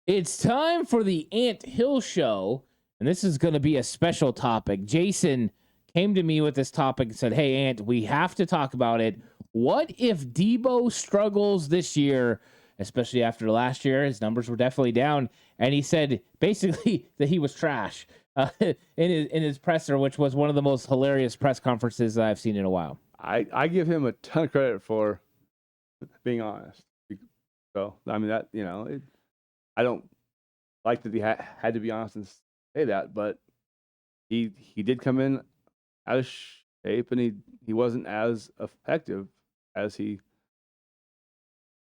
It's time for the Ant Hill Show, and this is going to be a special topic. Jason came to me with this topic and said, "Hey, Ant, we have to talk about it. What if Deebo struggles this year, especially after last year? His numbers were definitely down." And he said basically that he was trash in his presser, which was one of the most hilarious press conferences that I've seen in a while. I give him a ton of credit for being honest. So, I mean, I don't like that he had to be honest and say that, but he did come in out of shape, and he wasn't as effective as he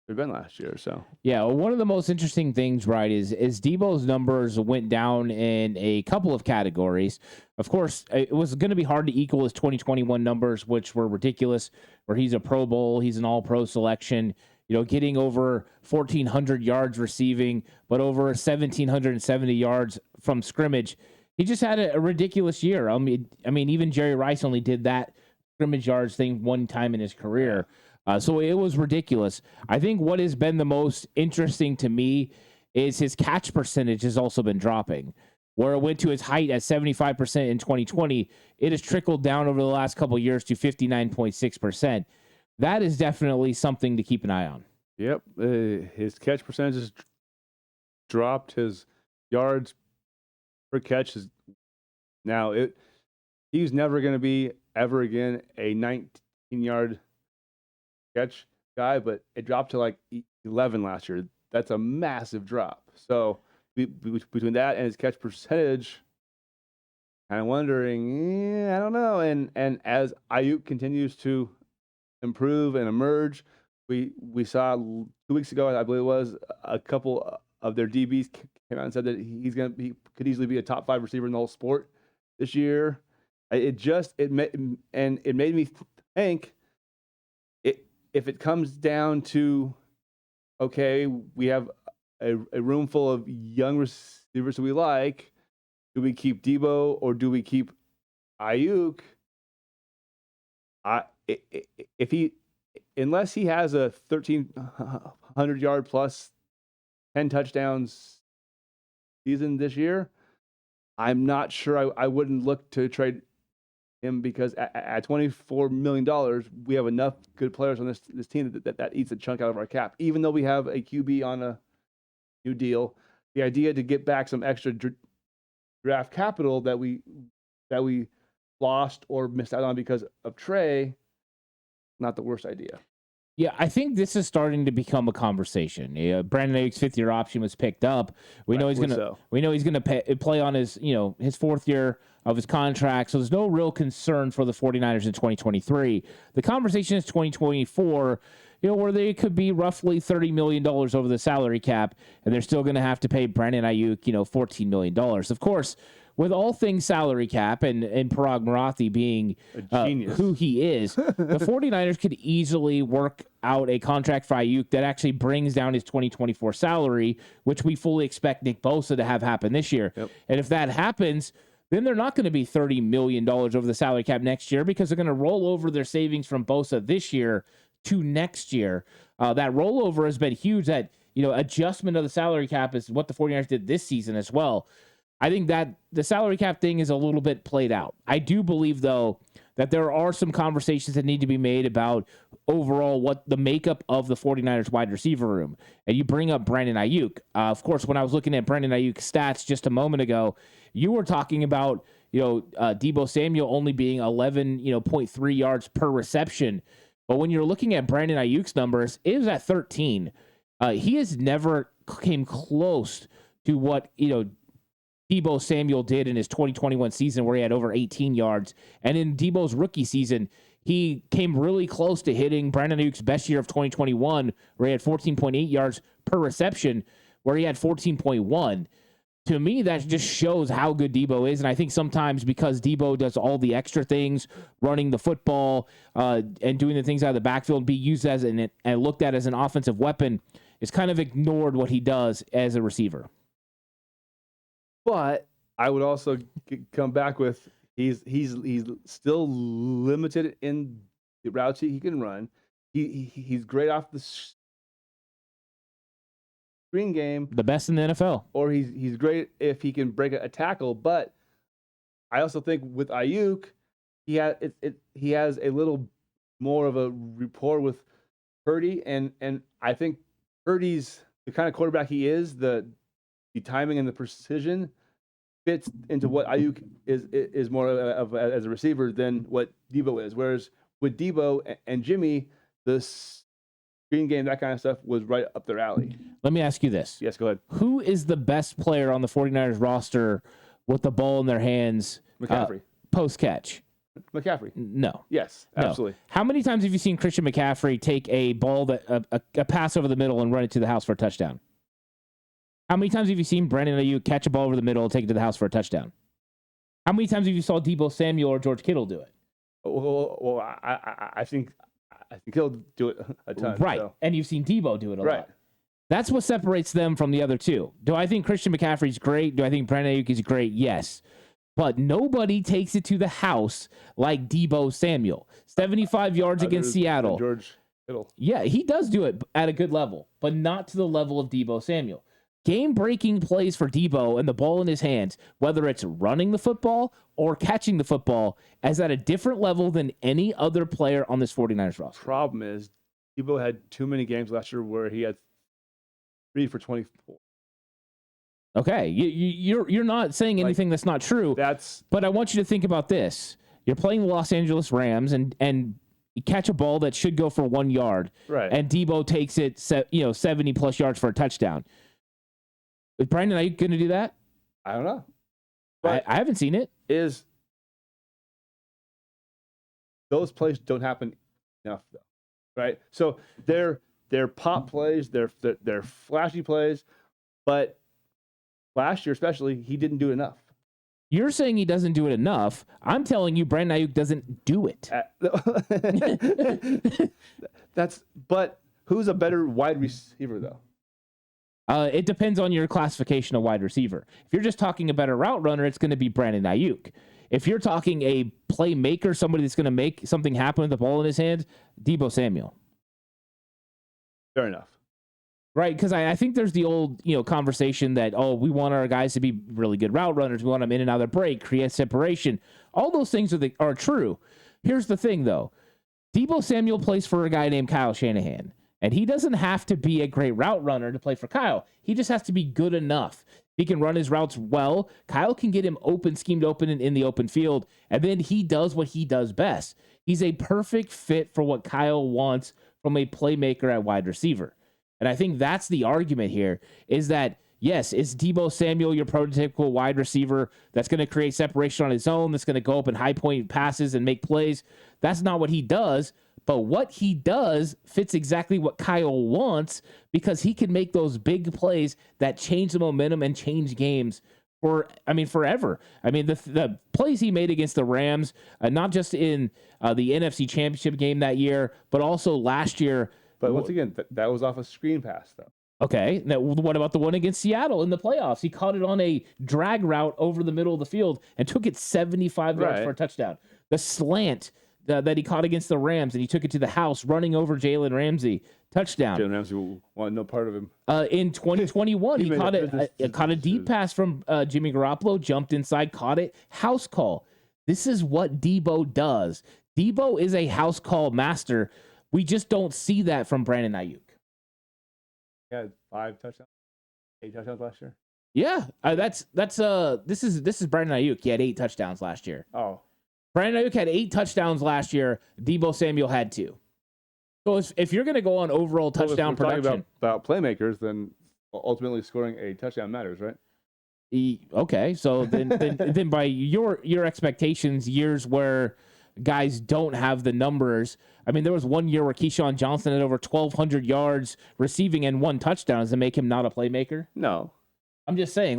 had been last year. So Yeah, well, one of the most interesting things, right, is Deebo's numbers went down in a couple of categories. Of course, it was going to be hard to equal his 2021 numbers, which were ridiculous, where he's a Pro Bowl, he's an All-Pro selection, getting over 1,400 yards receiving, but over 1,770 yards from scrimmage. He just had a ridiculous year. I mean, even Jerry Rice only did that scrimmage yards thing one time in his career. So it was ridiculous. I think what has been the most interesting to me is his catch percentage has also been dropping. Where it went to its height at 75% in 2020, it has trickled down over the last couple of years to 59.6%. That is definitely something to keep an eye on. Yep, his catch percentages dropped. His yards per catch is now he's never going to be ever again a 19-yard catch guy, but it dropped to like 11 last year. That's a massive drop. So between that and his catch percentage, kind of wondering, I don't know. And as Aiyuk continues to improve and emerge, we saw 2 weeks ago, I believe it was, a couple of their DBs came out and said that he could easily be a top 5 receiver in the whole sport this year. It made me think, if it comes down to, okay, we have a room full of young receivers that we like, do we keep Deebo or do we keep Aiyuk? Unless he has a 1,300 yard plus 10 touchdowns season this year, I'm not sure I wouldn't look to trade him, because at $24 million, we have enough good players on this team that eats a chunk out of our cap. Even though we have a QB on a new deal, the idea to get back some extra draft capital that we lost or missed out on because of Trey, not the worst idea. Yeah, I think this is starting to become a conversation. Brandon Aiyuk's 5th-year option was picked up. We know he's gonna play on his his 4th year of his contract. So there's no real concern for the 49ers in 2023. The conversation is 2024. Where they could be roughly $30 million over the salary cap, and they're still going to have to pay Brandon Aiyuk, $14 million. Of course, with all things salary cap and Parag Marathi being who he is, the 49ers could easily work out a contract for Aiyuk that actually brings down his 2024 salary, which we fully expect Nick Bosa to have happen this year. Yep. And if that happens, then they're not going to be $30 million over the salary cap next year, because they're going to roll over their savings from Bosa this year to next year. That rollover has been huge. That adjustment of the salary cap is what the 49ers did this season as well. I think that the salary cap thing is a little bit played out. I do believe, though, that there are some conversations that need to be made about overall what the makeup of the 49ers wide receiver room. And you bring up Brandon Aiyuk. Of course, when I was looking at Brandon Aiyuk's stats just a moment ago, you were talking about Deebo Samuel only being 11.3 yards per reception. But when you're looking at Brandon Aiyuk's numbers, it was at 13. He has never came close to what Deebo Samuel did in his 2021 season, where he had over 18 yards. And in Deebo's rookie season, he came really close to hitting Brandon Aiyuk's best year of 2021, where he had 14.8 yards per reception, where he had 14.1. To me, that just shows how good Deebo is. And I think sometimes because Deebo does all the extra things, running the football and doing the things out of the backfield, be used as and looked at as an offensive weapon, is kind of ignored what he does as a receiver. But I would also come back with he's still limited in the routes he can run. He's great off the screen game, The best in the NFL. or he's great if he can break a tackle. But I also think with Aiyuk, he has a little more of a rapport with Purdy, and I think Purdy's the kind of quarterback he is. The timing and the precision fits into what Aiyuk is more of as a receiver than what Deebo is. Whereas with Deebo and Jimmy, the screen game, that kind of stuff was right up their alley. Let me ask you this. Yes, go ahead. Who is the best player on the 49ers roster with the ball in their hands McCaffrey. Post-catch? McCaffrey. No. Yes, absolutely. No. How many times have you seen Christian McCaffrey take a ball that a pass over the middle and run it to the house for a touchdown? How many times have you seen Brandon Aiyuk catch a ball over the middle and take it to the house for a touchdown? How many times have you saw Deebo Samuel or George Kittle do it? Well, I think he'll do it a ton. Right, So. and you've seen Deebo do it a Right. lot. That's what separates them from the other two. Do I think Christian McCaffrey's great? Do I think Brandon Aiyuk is great? Yes. But nobody takes it to the house like Deebo Samuel. 75 yards against Seattle. George Kittle. Yeah, he does do it at a good level, but not to the level of Deebo Samuel. Game-breaking plays for Deebo and the ball in his hands, whether it's running the football or catching the football, is at a different level than any other player on this 49ers roster. Problem is, Deebo had too many games last year where he had 3 for 24. Okay, you're not saying anything that's not true. But I want you to think about this: you're playing the Los Angeles Rams, and you catch a ball that should go for 1 yard, right? And Deebo takes it, 70 plus yards for a touchdown. Is Brandon Aiyuk going to do that? I don't know. I haven't seen it. Those plays don't happen enough, though, right? So they're pop plays, they're flashy plays, but last year especially, he didn't do enough. You're saying he doesn't do it enough. I'm telling you, Brandon Aiyuk doesn't do it. But who's a better wide receiver, though? It depends on your classification of wide receiver. If you're just talking a better route runner, it's going to be Brandon Aiyuk. If you're talking a playmaker, somebody that's going to make something happen with the ball in his hands, Deebo Samuel. Fair enough. Right, because I think there's the old conversation that, we want our guys to be really good route runners. We want them in and out of the break, create separation. All those things are true. Here's the thing, though. Deebo Samuel plays for a guy named Kyle Shanahan, and he doesn't have to be a great route runner to play for Kyle. He just has to be good enough. He can run his routes well. Kyle can get him schemed open in the open field, and then he does what he does best. He's a perfect fit for what Kyle wants from a playmaker at wide receiver. And I think that's the argument here, is that, yes, is Deebo Samuel your prototypical wide receiver that's going to create separation on his own, that's going to go up in high-point passes and make plays? That's not what he does, but what he does fits exactly what Kyle wants, because he can make those big plays that change the momentum and change games forever. The plays he made against the Rams, not just in the NFC Championship game that year, but also last year. But once again, that was off a screen pass, though. Okay. Now, what about the one against Seattle in the playoffs? He caught it on a drag route over the middle of the field and took it 75 yards for a touchdown. The slant that he caught against the Rams, and he took it to the house, running over Jalen Ramsey. Touchdown. Jalen Ramsey wanted no part of him. In 2021, he caught a deep pass from Jimmy Garoppolo, jumped inside, caught it. House call. This is what Deebo does. Deebo is a house call master. We just don't see that from Brandon Aiyuk. He had 8 touchdowns last year. Yeah, this is Brandon Aiyuk. He had 8 touchdowns last year. Oh, Brandon Aiyuk had 8 touchdowns last year. Deebo Samuel had 2. So if you're going to go on overall touchdown production, talking about playmakers, then ultimately scoring a touchdown matters, right? Okay, so then by your expectations, years where guys don't have the numbers. There was one year where Keyshawn Johnson had over 1,200 yards receiving and 1 touchdown. Does it make him not a playmaker? No. I'm just saying,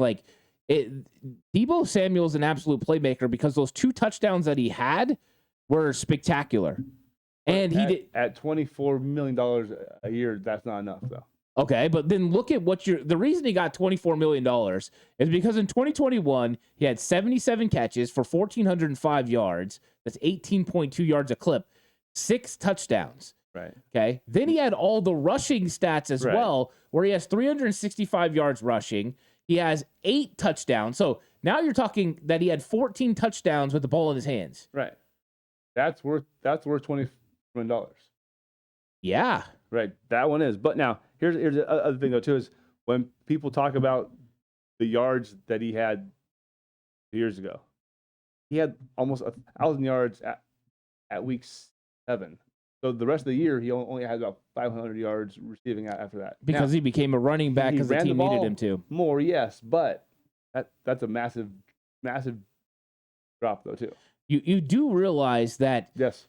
Deebo Samuel's an absolute playmaker because those 2 touchdowns that he had were spectacular. And he did at $24 million a year. That's not enough, though. Okay, but then look at the reason he got $24 million is because in 2021, he had 77 catches for 1,405 yards. That's 18.2 yards a clip, 6 touchdowns. Right. Okay. Then he had all the rushing stats as Right. well, where he has 365 yards rushing. He has 8 touchdowns. So now you're talking that he had 14 touchdowns with the ball in his hands. Right. That's worth $20 million. Yeah. Right. That one is. But now here's the other thing though too is when people talk about the yards that he had years ago, he had almost 1,000 yards at week 7. So the rest of the year he only had about 500 yards receiving after that. Because he became a running back because the team needed him to. More, yes, but that's a massive drop though too. You do realize that. Yes.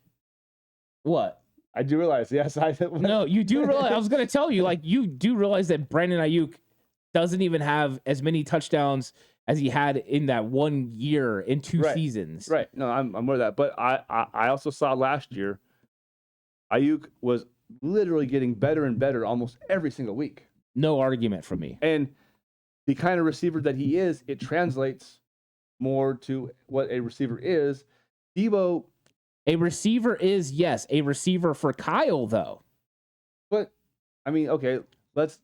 What? I do realize. Yes, No, you do realize. I was going to tell you, like, you do realize that Brandon Aiyuk doesn't even have as many touchdowns as he had in that 1 year in 2 seasons. Right. No, I'm aware of that. But I also saw last year, Aiyuk was literally getting better and better almost every single week. No argument from me. And the kind of receiver that he is, it translates more to what a receiver is. Deebo. A receiver is, yes, a receiver for Kyle, though. But, I mean, okay, let's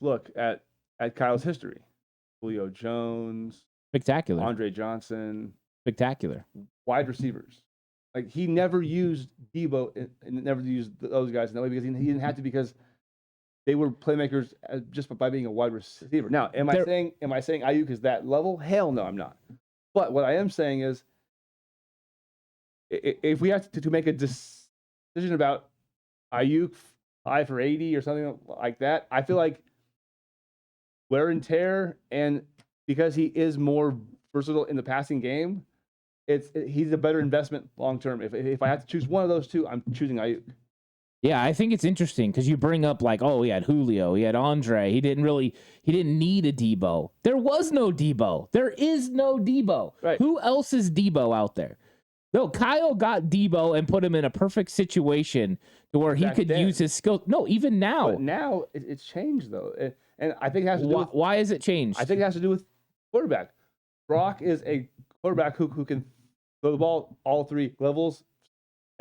look at Kyle's history. Julio Jones. Spectacular. Andre Johnson. Spectacular. Wide receivers. Like, he never used Deebo and never used those guys in that way because he didn't have to because they were playmakers just by being a wide receiver. Now, am I saying Aiyuk is that level? Hell no, I'm not. But what I am saying is, if we have to make a decision about Aiyuk 5 for 80 or something like that, I feel like wear and tear, and because he is more versatile in the passing game, he's a better investment long term. If I have to choose one of those two, I'm choosing Aiyuk. Yeah, I think it's interesting because you bring up like, oh, he had Julio, he had Andre. He didn't need a Deebo. There was no Deebo. There is no Deebo. Right. Who else is Deebo out there? No, Kyle got Deebo and put him in a perfect situation to where he could use his skills. No, even now. But now it's changed though, and I think it has to do with, why has it changed? I think it has to do with quarterback. Brock is a quarterback who can throw the ball all 3 levels,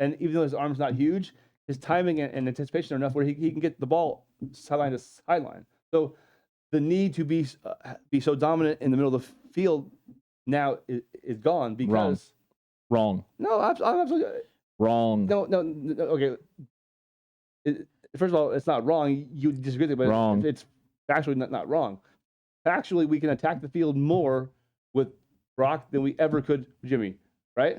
and even though his arm's not huge, his timing and anticipation are enough where he can get the ball sideline to sideline. So the need to be so dominant in the middle of the field now is gone because. Wrong. No, absolutely. Wrong. No. Okay. First of all, it's not wrong. You disagree with it, but wrong. It's factually not wrong. Factually, we can attack the field more with Brock than we ever could Jimmy, right?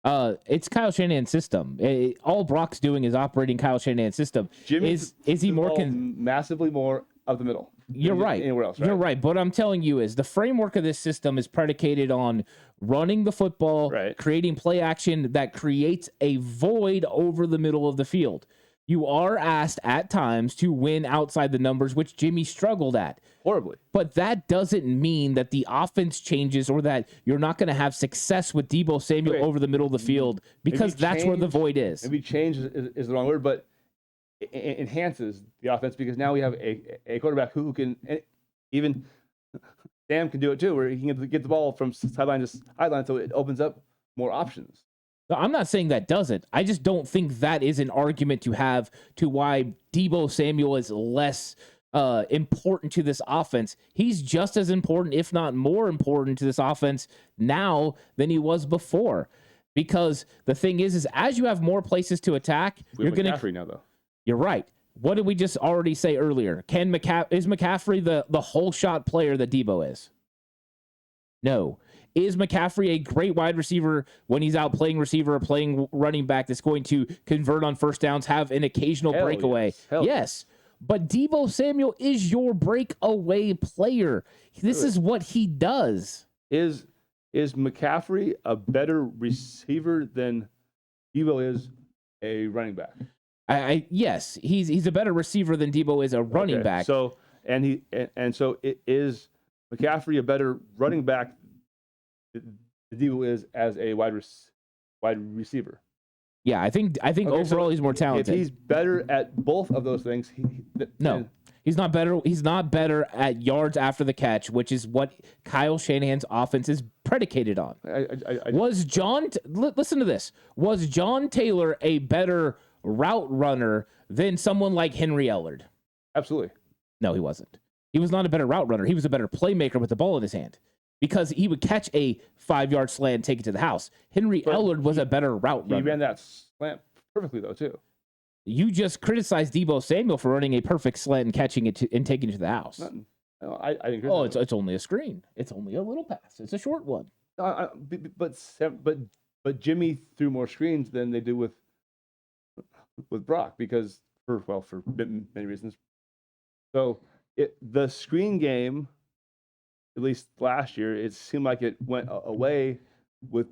It's Kyle Shanahan's system. All Brock's doing is operating Kyle Shanahan's system. Jimmy is he more massively more of the middle? You're right. Anywhere else, right? You're right. But what I'm telling you is the framework of this system is predicated on running the football, creating play action that creates a void over the middle of the field. You are asked at times to win outside the numbers, which Jimmy struggled at. Horribly. But that doesn't mean that the offense changes or that you're not going to have success with Deebo Samuel over the middle of the field because that's where the void is. Maybe change is the wrong word, but it enhances the offense because now we have a quarterback who can, even Sam can do it too, where he can get the ball from sideline to sideline, so it opens up more options. I'm not saying that doesn't. I just don't think that is an argument to have to why Deebo Samuel is less important to this offense. He's just as important, if not more important to this offense now than he was before. Because the thing is as you have more places to attack, you're going to... McCaffrey now, though. You're right. What did we just already say earlier? Is McCaffrey the whole shot player that Deebo is? No. Is McCaffrey a great wide receiver when he's out playing receiver or playing running back that's going to convert on first downs, have an occasional breakaway? Yes. But Deebo Samuel is your breakaway player. This is what he does. Is McCaffrey a better receiver than Deebo is a running back? Yes, he's a better receiver than Deebo is a running back. So so it is McCaffrey a better running back than Deebo is as a wide receiver. Yeah, I think overall he's more talented. If he's better at both of those things, he's not better. He's not better at yards after the catch, which is what Kyle Shanahan's offense is predicated on. Listen to this. Was John Taylor a better route runner than someone like Henry Ellard. Absolutely. No, he wasn't. He was not a better route runner. He was a better playmaker with the ball in his hand because he would catch a 5-yard slant and take it to the house. Henry Ellard was a better route runner. He ran that slant perfectly, though, too. You just criticized Deebo Samuel for running a perfect slant and catching it and taking it to the house. No, I didn't agree. Oh, it's only a screen. It's only a little pass. It's a short one. But Jimmy threw more screens than they did with Brock because for many reasons. So the screen game, at least last year, it seemed like it went away with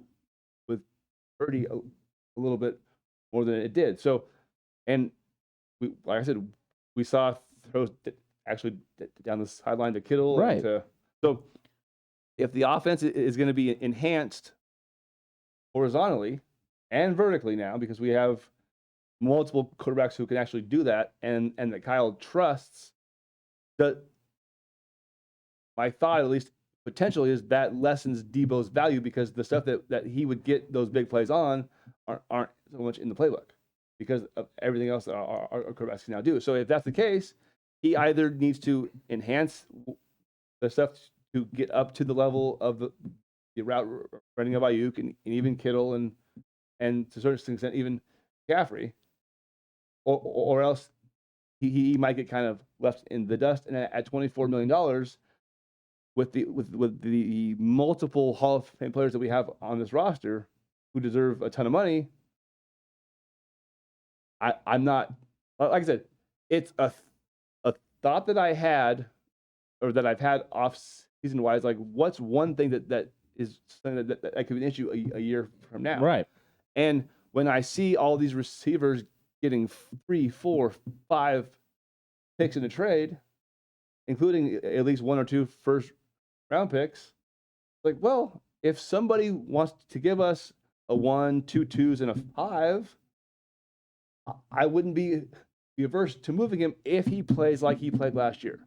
Purdy a little bit more than it did. So, and like I said, we saw throws actually down the sideline to Kittle. Right. So if the offense is going to be enhanced horizontally and vertically now, because we have multiple quarterbacks who can actually do that, and that Kyle trusts, that my thought, at least potentially, is that lessens Deebo's value because the stuff that he would get those big plays on aren't so much in the playbook because of everything else that our quarterbacks can now do. So if that's the case, he either needs to enhance the stuff to get up to the level of the route running of Aiyuk and even Kittle and to a certain extent even McCaffrey, or else he might get kind of left in the dust. And at $24 million, with the multiple Hall of Fame players that we have on this roster who deserve a ton of money, I'm not, like I said, it's a thought that I had, or that I've had off season wise, like what's one thing that is something that could be an issue a year from now. Right. And when I see all these receivers getting 3, 4, 5 picks in a trade, including at least 1 or 2 first round picks, like, well, if somebody wants to give us a 1, 2 2s and a 5, I wouldn't be averse to moving him if he plays like he played last year.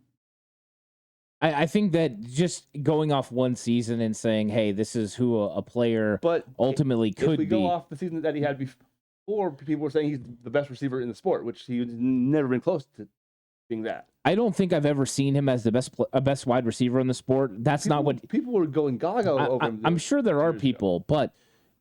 I think that just going off one season and saying, hey, this is who a player ultimately could be. If we go off the season that he had before, people were saying he's the best receiver in the sport, which he's never been close to being that. I don't think I've ever seen him as the best wide receiver in the sport. That's not what people were going gaga over him. I'm sure there are people, but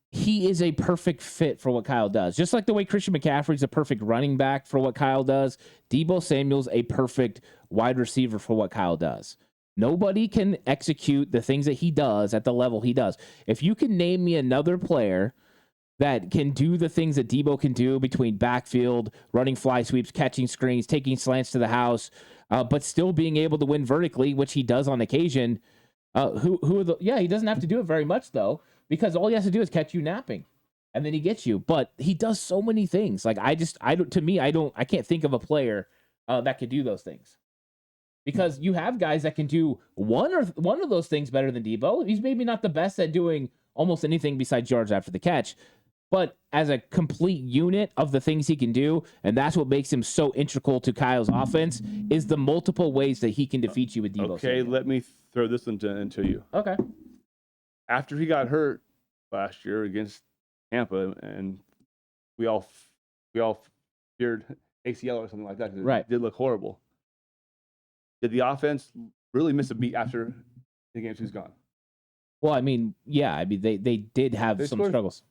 he is a perfect fit for what Kyle does. Just like the way Christian McCaffrey's a perfect running back for what Kyle does, Deebo Samuel's a perfect wide receiver for what Kyle does. Nobody can execute the things that he does at the level he does. If you can name me another player that can do the things that Deebo can do between backfield, running fly sweeps, catching screens, taking slants to the house, but still being able to win vertically, which he does on occasion, he doesn't have to do it very much, though, because all he has to do is catch you napping, and then he gets you. But he does so many things. Like, I can't think of a player that could do those things. Because you have guys that can do one of those things better than Deebo. He's maybe not the best at doing almost anything besides yards after the catch, but as a complete unit of the things he can do, and that's what makes him so integral to Kyle's offense, is the multiple ways that he can defeat you with Deebo. Okay, let me throw this into you. Okay. After he got hurt last year against Tampa, and we all feared ACL or something like that, because it did look horrible. Did the offense really miss a beat after the games he's gone? Well, I mean, yeah. I mean, they did have some struggles.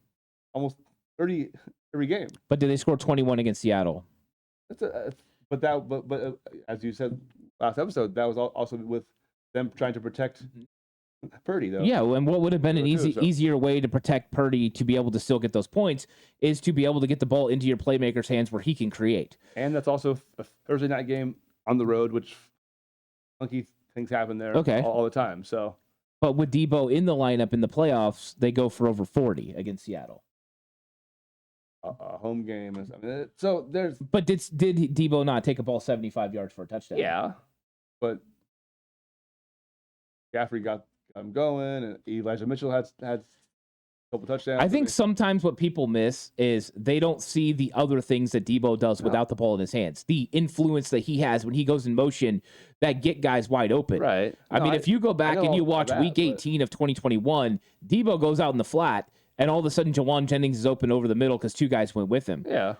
Almost 30 every game. But did they score 21 against Seattle? But as you said last episode, that was also with them trying to protect Purdy, though. Yeah, and what would have been an easier way to protect Purdy to be able to still get those points is to be able to get the ball into your playmaker's hands where he can create. And that's also a Thursday night game on the road, which funky things happen there all the time. So, but with Deebo in the lineup in the playoffs, they go for over 40 against Seattle. A home game, so there's. But did Deebo not take a ball 75 yards for a touchdown? Yeah, but Gaffrey got him going, and Elijah Mitchell had a couple touchdowns. I think sometimes what people miss is they don't see the other things that Deebo does without the ball in his hands. The influence that he has when he goes in motion that get guys wide open. Right. I mean, if you go back and you watch Week 18 of 2021, Deebo goes out in the flat, and all of a sudden Jawan Jennings is open over the middle because 2 guys went with him. Yeah.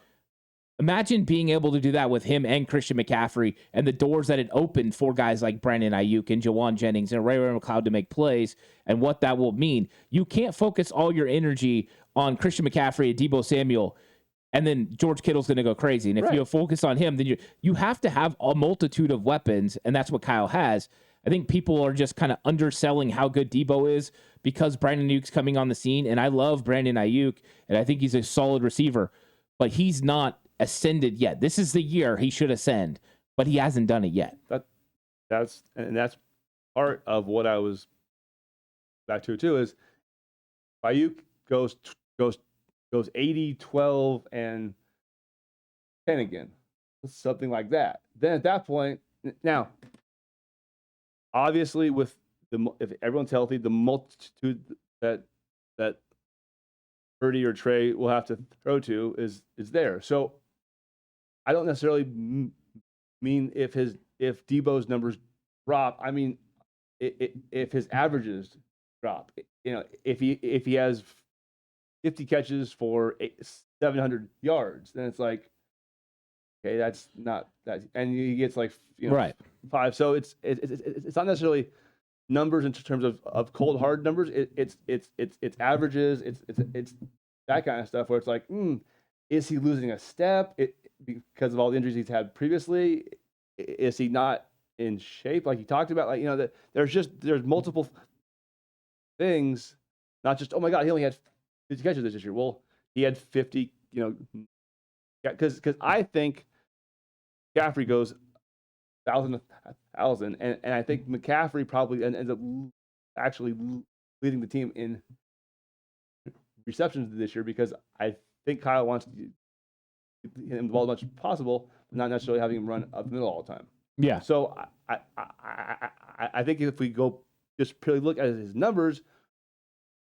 Imagine being able to do that with him and Christian McCaffrey and the doors that it opened for guys like Brandon Aiyuk and Jawan Jennings and Ray McLeod to make plays and what that will mean. You can't focus all your energy on Christian McCaffrey and Deebo Samuel, and then George Kittle's going to go crazy. And if you focus on him, then you have to have a multitude of weapons, and that's what Kyle has. I think people are just kind of underselling how good Deebo is because Brandon Aiyuk's coming on the scene, and I love Brandon Aiyuk, and I think he's a solid receiver, but he's not ascended yet. This is the year he should ascend, but he hasn't done it yet. That's part of what I was back to too. Is Aiyuk goes 80, 12, and 10 again, something like that. Then at that point, now obviously if everyone's healthy, the multitude that Purdy or Trey will have to throw to is there. So I don't necessarily mean if Deebo's numbers drop. I mean if his averages drop. If he has 50 catches for 700 yards, then it's like, okay, that's not that, and he gets like right 5. So it's not necessarily numbers in terms of cold hard numbers. It's averages. It's that kind of stuff where it's like, is he losing a step because of all the injuries he's had previously? Is he not in shape like he talked about? Like, that there's multiple things, not just, oh my God, he only had 50 catches this year. Well, he had 50, because I think McCaffrey goes 1,000, and I think McCaffrey probably ends up actually leading the team in receptions this year because I think Kyle wants to hit him the ball as much as possible, but not necessarily having him run up the middle all the time. Yeah. So I think if we go just purely look at his numbers,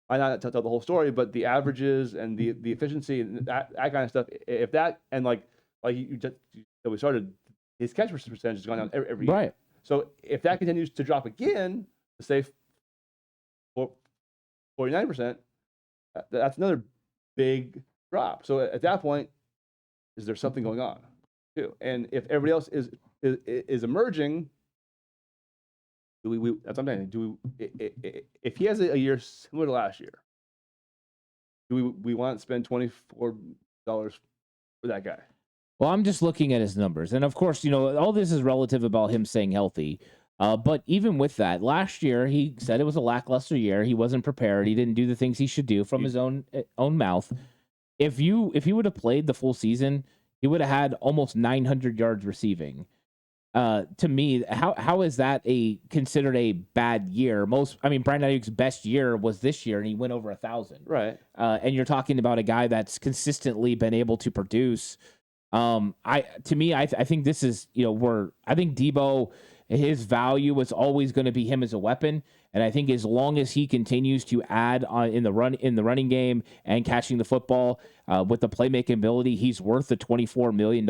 why not tell the whole story, but the averages and the efficiency and that kind of stuff. If that, and like we started, his catch percentage has gone down every year. Right. So if that continues to drop again, say 49%, that's another big drop. So at that point, is there something going on too? And if everybody else is emerging, that's what I'm saying. If he has a year similar to last year, do we want to spend $24 for that guy? Well, I'm just looking at his numbers. And of course, all this is relative about him staying healthy. But even with that, last year, he said it was a lackluster year. He wasn't prepared. He didn't do the things he should do from his own mouth. If he would have played the full season, he would have had almost 900 yards receiving. To me, how is that considered a bad year? Brandon Aiyuk's best year was this year, and he went over 1,000. Right. And you're talking about a guy that's consistently been able to produce. I think this is, I think Deebo, his value is always going to be him as a weapon. And I think as long as he continues to add on in the running game and catching the football with the playmaking ability, he's worth the $24 million.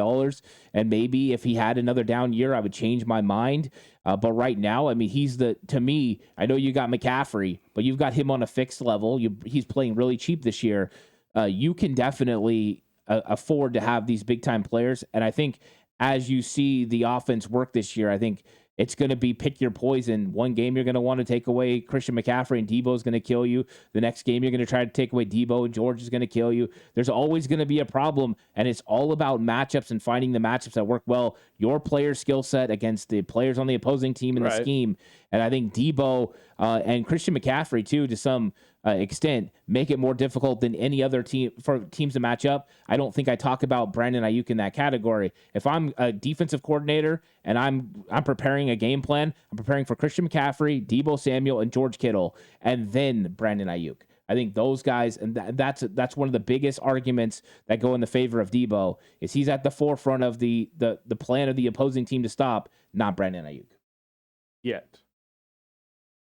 And maybe if he had another down year, I would change my mind. But right now, to me, I know you got McCaffrey, but you've got him on a fixed level. He's playing really cheap this year. You can definitely afford to have these big time players. And I think as you see the offense work this year, I think it's going to be pick your poison. One game you're going to want to take away Christian McCaffrey and Deebo is going to kill you. The next game you're going to try to take away Deebo and George is going to kill you. There's always going to be a problem, and it's all about matchups and finding the matchups that work well. Your player skill set against the players on the opposing team in the scheme. And I think Deebo and Christian McCaffrey, too, to some extent, make it more difficult than any other team for teams to match up. I don't think I talk about Brandon Aiyuk in that category. If I'm a defensive coordinator and I'm preparing a game plan, I'm preparing for Christian McCaffrey, Deebo Samuel, and George Kittle, and then Brandon Aiyuk. I think those guys, and that's one of the biggest arguments that go in the favor of Deebo, is he's at the forefront of the plan of the opposing team to stop, not Brandon Aiyuk. Yet.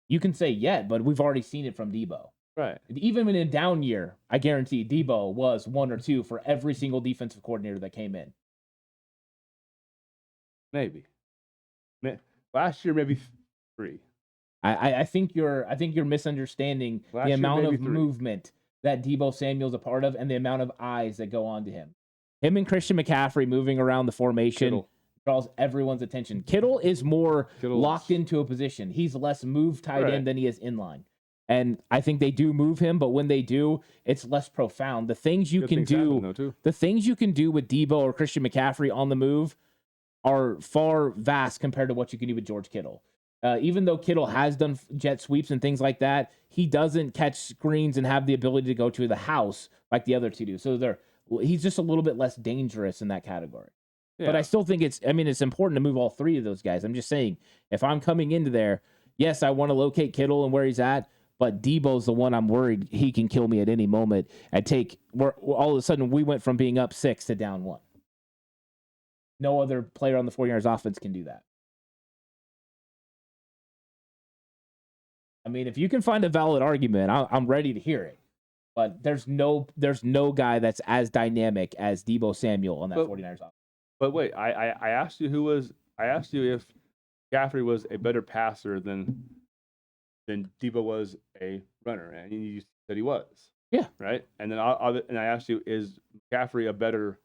You can say yet, but we've already seen it from Deebo. Right. Even in a down year, I guarantee Deebo was 1 or 2 for every single defensive coordinator that came in. Maybe. Last year, maybe 3. I think you're misunderstanding the amount of movement that Deebo Samuel's a part of and the amount of eyes that go on to him. Him and Christian McCaffrey moving around the formation draws everyone's attention. Kittle is more locked into a position. He's less move tight end than he is inline. And I think they do move him, but when they do, it's less profound. The things you can do, the things you can do with Deebo or Christian McCaffrey on the move are far vast compared to what you can do with George Kittle. Even though Kittle has done jet sweeps and things like that, he doesn't catch screens and have the ability to go to the house like the other two do. So he's just a little bit less dangerous in that category. Yeah. But I still think it's important to move all three of those guys. I'm just saying, if I'm coming into there, yes, I want to locate Kittle and where he's at, but Deebo's the one I'm worried he can kill me at any moment and all of a sudden we went from being up 6 to down 1. No other player on the 49ers offense can do that. I mean, if you can find a valid argument, I'm ready to hear it. But there's no guy that's as dynamic as Deebo Samuel on that 49ers offense. But wait, I asked you if McCaffrey was a better passer than Deebo was a runner, and you said he was. Yeah. Right. And then I asked you, is McCaffrey a better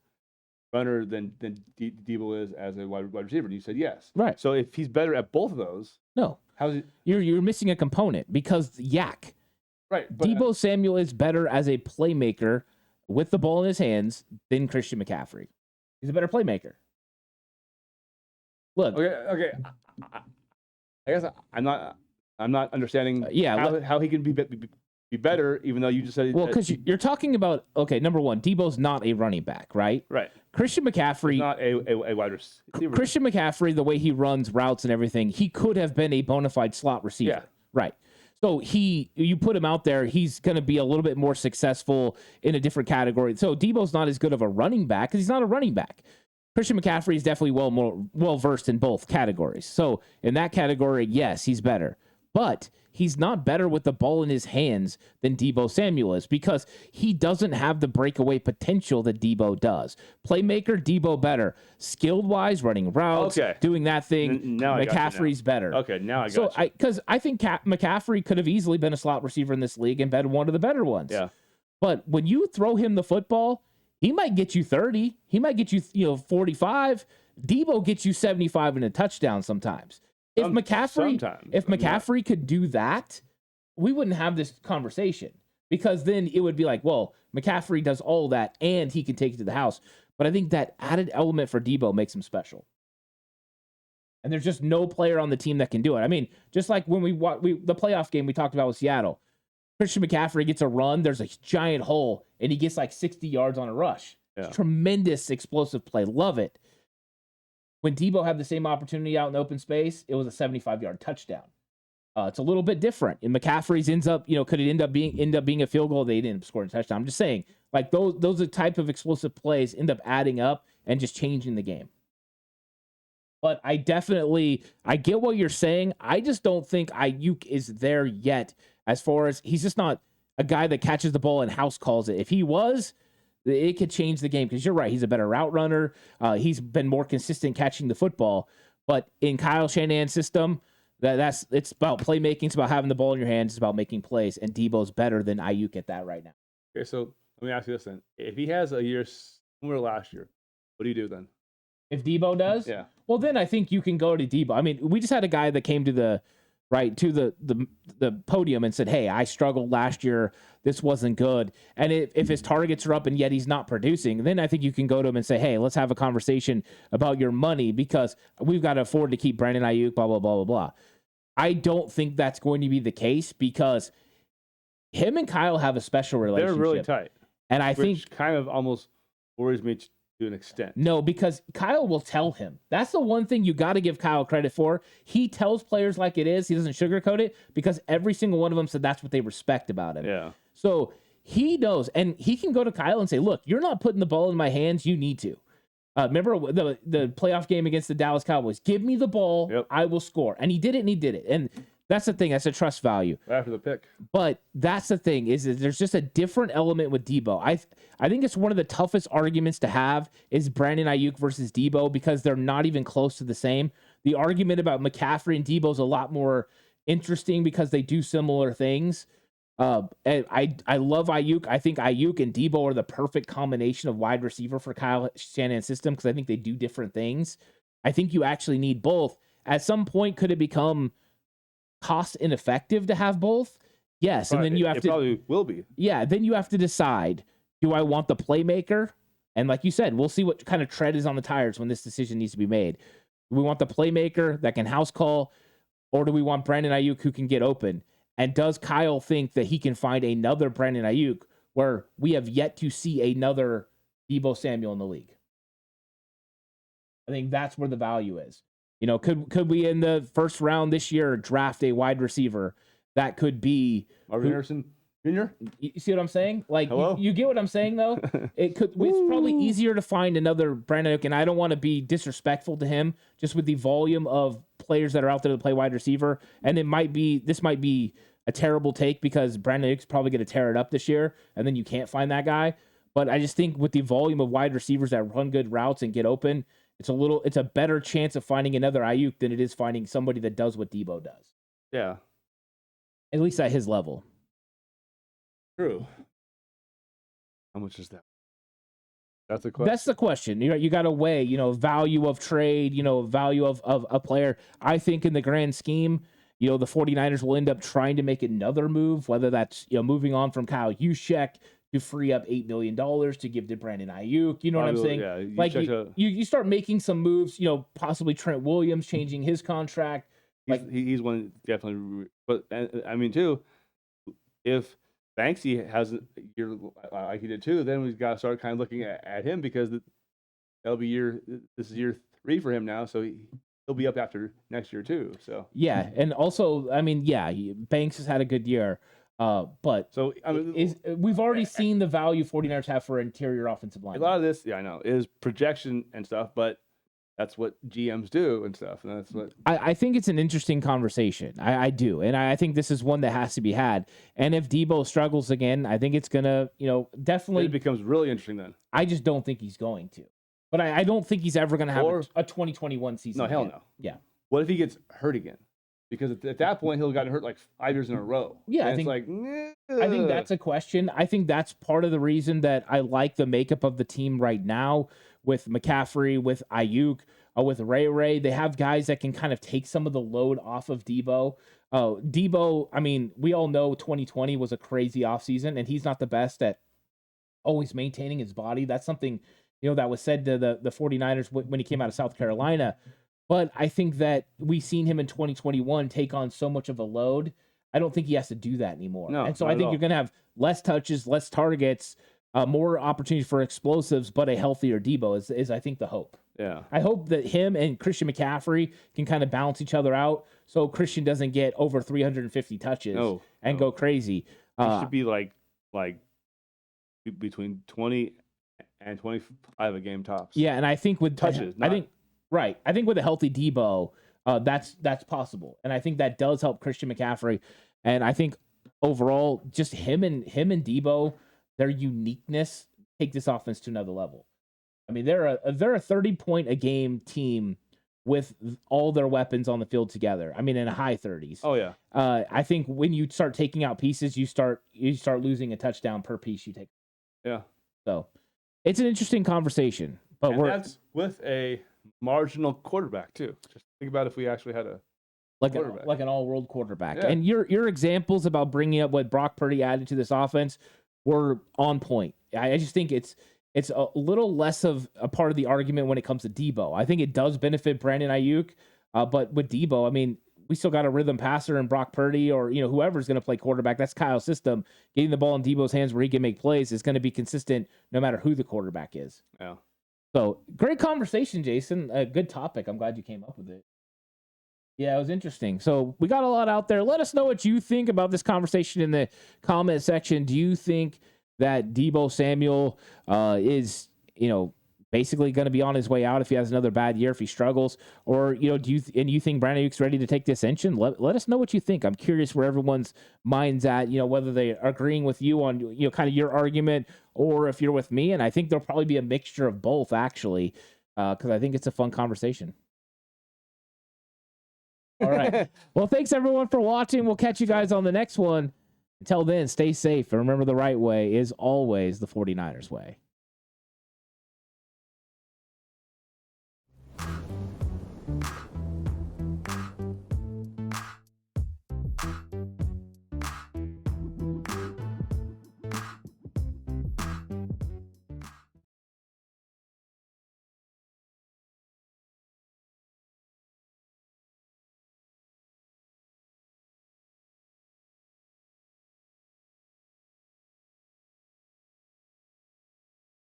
runner than Deebo is as a wide receiver? And you said yes. Right. So if he's better at both of those, no. How's it? You're missing a component because yak. Right. But Deebo Samuel is better as a playmaker with the ball in his hands than Christian McCaffrey. He's a better playmaker. Look. Okay. I guess I'm not understanding how he can be better, even though you just said. Well, because you're talking about, number one, Deebo's not a running back, right? Right. Christian McCaffrey. He's not a wide receiver. Christian McCaffrey, the way he runs routes and everything, he could have been a bona fide slot receiver. Yeah. Right. So you put him out there, he's going to be a little bit more successful in a different category. So Deebo's not as good of a running back because he's not a running back. Christian McCaffrey is definitely well versed in both categories. So in that category, yes, he's better. But he's not better with the ball in his hands than Deebo Samuel is because he doesn't have the breakaway potential that Deebo does. Playmaker, Deebo better. Skilled-wise, running routes, doing that thing, McCaffrey's better. Okay, now I got you. Because I think McCaffrey could have easily been a slot receiver in this league and been one of the better ones. Yeah. But when you throw him the football, he might get you 30. He might get you 45. Deebo gets you 75 and a touchdown sometimes. If McCaffrey could do that, we wouldn't have this conversation because then it would be like, well, McCaffrey does all that and he can take it to the house. But I think that added element for Deebo makes him special. And there's just no player on the team that can do it. I mean, just like when the playoff game we talked about with Seattle, Christian McCaffrey gets a run, there's a giant hole, and he gets like 60 yards on a rush. Yeah. Tremendous explosive play. Love it. When Deebo had the same opportunity out in open space, it was a 75-yard touchdown. It's a little bit different. And McCaffrey's could it end up being a field goal? They didn't end up scoring a touchdown. I'm just saying, like those are type of explosive plays end up adding up and just changing the game. But I get what you're saying. I just don't think Aiyuk is there yet as far as he's just not a guy that catches the ball and house calls it. If he was, it could change the game because you're right. He's a better route runner. He's been more consistent catching the football. But in Kyle Shanahan's system, it's about playmaking. It's about having the ball in your hands. It's about making plays. And Deebo's better than Aiyuk at that right now. Okay, so let me ask you this then. If he has a year similar to last year, what do you do then? If Deebo does? Yeah. Well, then I think you can go to Deebo. I mean, we just had a guy that came to the podium and said, hey, I struggled last year. This wasn't good. And if his targets are up and yet he's not producing, then I think you can go to him and say, hey, let's have a conversation about your money because we've got to afford to keep Brandon Aiyuk, blah, blah, blah, blah, blah. I don't think that's going to be the case because him and Kyle have a special relationship. They're really tight. And I think kind of almost worries me to an extent. No, because Kyle will tell him. That's the one thing you got to give Kyle credit for. He tells players like it is. He doesn't sugarcoat it because every single one of them said that's what they respect about him. Yeah. So he knows, and he can go to Kyle and say, look, you're not putting the ball in my hands. You need to. Remember the playoff game against the Dallas Cowboys? Give me the ball. Yep. I will score. And he did it, and he did it. And that's the thing. That's a trust value. After the pick. But that's the thing is that there's just a different element with Deebo. I think it's one of the toughest arguments to have is Brandon Aiyuk versus Deebo because they're not even close to the same. The argument about McCaffrey and Deebo is a lot more interesting because they do similar things. And I love Aiyuk. I think Aiyuk and Deebo are the perfect combination of wide receiver for Kyle Shanahan's system because I think they do different things. I think you actually need both. At some point, could it become cost ineffective to have both? Yes, and then you have it to probably will be. Yeah, then you have to decide, do I want the playmaker? And like you said, we'll see what kind of tread is on the tires when this decision needs to be made. Do we want the playmaker that can house call, or do we want Brandon Aiyuk who can get open? And does Kyle think that he can find another Brandon Aiyuk where we have yet to see another Deebo Samuel in the league? I think that's where the value is. You know, could we in the first round this year draft a wide receiver that could be Marvin Harrison Jr.? You see what I'm saying? Like, Hello? you get what I'm saying, though? It's probably easier to find another Brandon Aiyuk, and I don't want to be disrespectful to him, just with the volume of players that are out there to play wide receiver. And this might be a terrible take because Brandon Aiyuk's probably going to tear it up this year, and then you can't find that guy. But I just think with the volume of wide receivers that run good routes and get open, it's a better chance of finding another Aiyuk than it is finding somebody that does what Deebo does. Yeah. At least at his level. True. How much is that? That's the question. That's the question. You got to weigh, value of trade, value of a player. I think in the grand scheme, the 49ers will end up trying to make another move, whether that's, moving on from Kyle Juszczyk to free up $8 million to give to Brandon Aiyuk. You know what I'm saying? Yeah, you start making some moves, possibly Trent Williams changing his contract. He's one definitely. But I mean, too, if Banksy has a year like he did too, then we've got to start kind of looking at him because this is year 3 for him now, so he'll be up after next year too. So yeah, and also, I mean, Banks has had a good year, but so we've already seen the value 49ers have for interior offensive line. A lot of this, I know, is projection and stuff, but that's what GMs do and stuff. And that's what I think it's an interesting conversation. I do. And I think this is one that has to be had. And if Deebo struggles again, I think it's going to, definitely. It becomes really interesting then. I just don't think he's going to. But I don't think he's ever going to have a 2021 season. No, hell again. no. Yeah. What if he gets hurt again? Because at that point, he'll have gotten hurt like 5 years in a row. Yeah. I think that's a question. I think that's part of the reason that I like the makeup of the team right now with McCaffrey, with Aiyuk, with Ray. They have guys that can kind of take some of the load off of Deebo. Deebo, I mean, we all know 2020 was a crazy offseason, and he's not the best at always maintaining his body. That's something, that was said to the 49ers when he came out of South Carolina. But I think that we've seen him in 2021 take on so much of a load. I don't think he has to do that anymore. No, and so I think you're going to have less touches, less targets, more opportunities for explosives, but a healthier Deebo is I think the hope. Yeah. I hope that him and Christian McCaffrey can kind of balance each other out so Christian doesn't get over 350 touches and go crazy. He should be like between 20 and 25 a game tops. Yeah, and I think with touches, I think with a healthy Deebo, that's possible. And I think that does help Christian McCaffrey. And I think overall, just him and Deebo, their uniqueness take this offense to another level. I mean, they're a 30-point a game team with all their weapons on the field together. I mean, in the high 30s. Oh yeah. I think when you start taking out pieces, you start losing a touchdown per piece you take. Yeah. So it's an interesting conversation, but that's with a marginal quarterback too. Just think about if we actually had a like an all-world quarterback. Yeah. And your examples about bringing up what Brock Purdy added to this offense were on point. I just think it's a little less of a part of the argument when it comes to Deebo. I think it does benefit Brandon Aiyuk, but with Deebo, I mean, we still got a rhythm passer in Brock Purdy or whoever's going to play quarterback. That's Kyle's system. Getting the ball in Deebo's hands where he can make plays is going to be consistent no matter who the quarterback is. Yeah. So great conversation, Jason. A good topic. I'm glad you came up with it. Yeah, it was interesting. So we got a lot out there. Let us know what you think about this conversation in the comment section. Do you think that Deebo Samuel is, basically going to be on his way out if he has another bad year, if he struggles? Or, do you think Brandon Aiyuk's ready to take the ascension? Let us know what you think. I'm curious where everyone's mind's at, whether they are agreeing with you on, kind of your argument or if you're with me. And I think there'll probably be a mixture of both, actually, because I think it's a fun conversation. All right. Well, thanks everyone for watching. We'll catch you guys on the next one. Until then, stay safe and remember the right way is always the 49ers way.